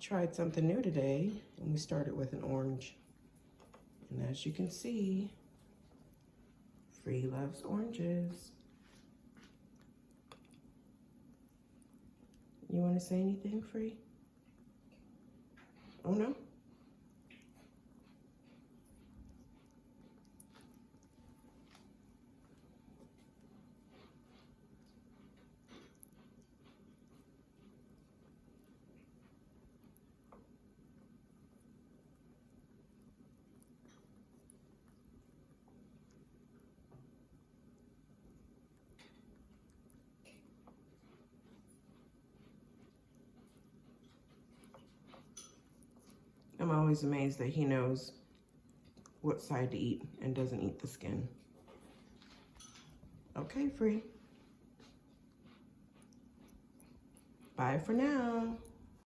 tried something new today, and we started with an orange. And as you can see, Free loves oranges. You want to say anything, Free? Oh no? I'm always amazed that he knows what side to eat and doesn't eat the skin. Okay, Free. Bye for now.